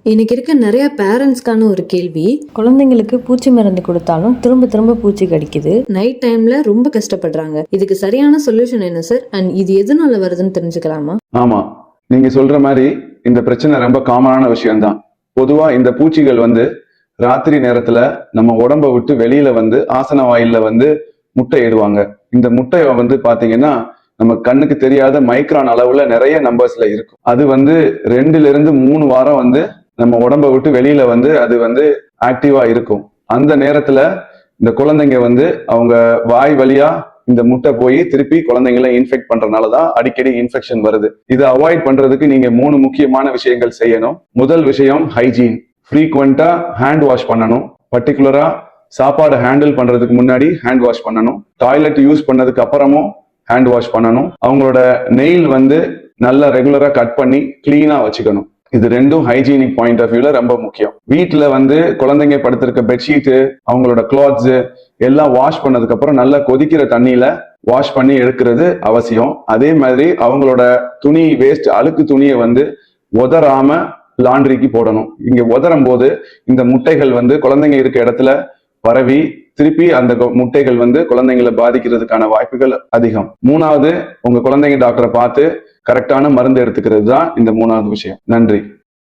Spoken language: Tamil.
இன்னைக்கு இருக்க நிறைய பேரண்ட்ஸ்க்கான ஒரு கேள்வி, குழந்தைங்களுக்கு பூச்சி மருந்து கொடுத்தாலும் திரும்ப திரும்ப பூச்சி கடிக்குது. நைட் டைம்ல ரொம்ப கஷ்டப்படுறாங்க. இதுக்கு சரியான சொல்யூஷன் என்ன சார்? அண்ட் இது எதனால வருதுன்னு தெரிஞ்சுக்கலாமா? ஆமா, நீங்க சொல்ற மாதிரி இந்த பிரச்சனை ரொம்ப காமனான விஷயம்தான். பொதுவா இந்த பூச்சிகள் ராத்திரி நேரத்துல நம்ம உடம்ப விட்டு வெளியில ஆசன வாயில முட்டை இடுவாங்க. இந்த முட்டையை பாத்தீங்கன்னா நம்ம கண்ணுக்கு தெரியாத மைக்ரான் அளவுல நிறைய நம்பர்ஸ்ல இருக்கும். அது 2ல இருந்து 3 வாரம் நம்ம உடம்ப விட்டு வெளியில அது ஆக்டிவா இருக்கும். அந்த நேரத்துல இந்த குழந்தைங்க அவங்க வாய் வழியா இந்த முட்டை போய் திருப்பி குழந்தைங்களை இன்ஃபெக்ட் பண்றதுனாலதான் அடிக்கடி இன்ஃபெக்ஷன் வருது. இதை அவாய்ட் பண்றதுக்கு நீங்க 3 முக்கியமான விஷயங்கள் செய்யணும். முதல் விஷயம் ஹைஜீன். ஃப்ரீக்வெண்டா ஹேண்ட் வாஷ் பண்ணணும். பர்டிகுலரா சாப்பாடு ஹேண்டில் பண்றதுக்கு முன்னாடி ஹேண்ட் வாஷ் பண்ணணும். டாய்லெட் யூஸ் பண்ணதுக்கு அப்புறமும் ஹேண்ட் வாஷ் பண்ணணும். அவங்களோட நெயில் நல்லா ரெகுலரா கட் பண்ணி கிளீனா வச்சுக்கணும். இது ரெண்டும் ஹைஜீனிக் பாயிண்ட் ஆஃப் வியூல ரொம்ப முக்கியம். வீட்டுல குழந்தைங்க படுத்திருக்க பெட்ஷீட்டு, அவங்களோட கிளாத்ஸ் எல்லாம் வாஷ் பண்ணதுக்கு அப்புறம் நல்லா கொதிக்கிற தண்ணியில வாஷ் பண்ணி எடுக்கிறது அவசியம். அதே மாதிரி அவங்களோட துணி வேஸ்ட், அழுக்கு துணியை உதறாம லாண்ட்ரிக்கு போடணும். இங்க உதறும் போது இந்த முட்டைகள் குழந்தைங்க இருக்க இடத்துல பரவி திருப்பி அந்த முட்டைகள் குழந்தைங்களை பாதிக்கிறதுக்கான வாய்ப்புகள் அதிகம். 3வது, உங்க குழந்தைங்க டாக்டரை பார்த்து கரெக்டான மருந்து எடுத்துக்கிறது தான் இந்த 3வது விஷயம். நன்றி.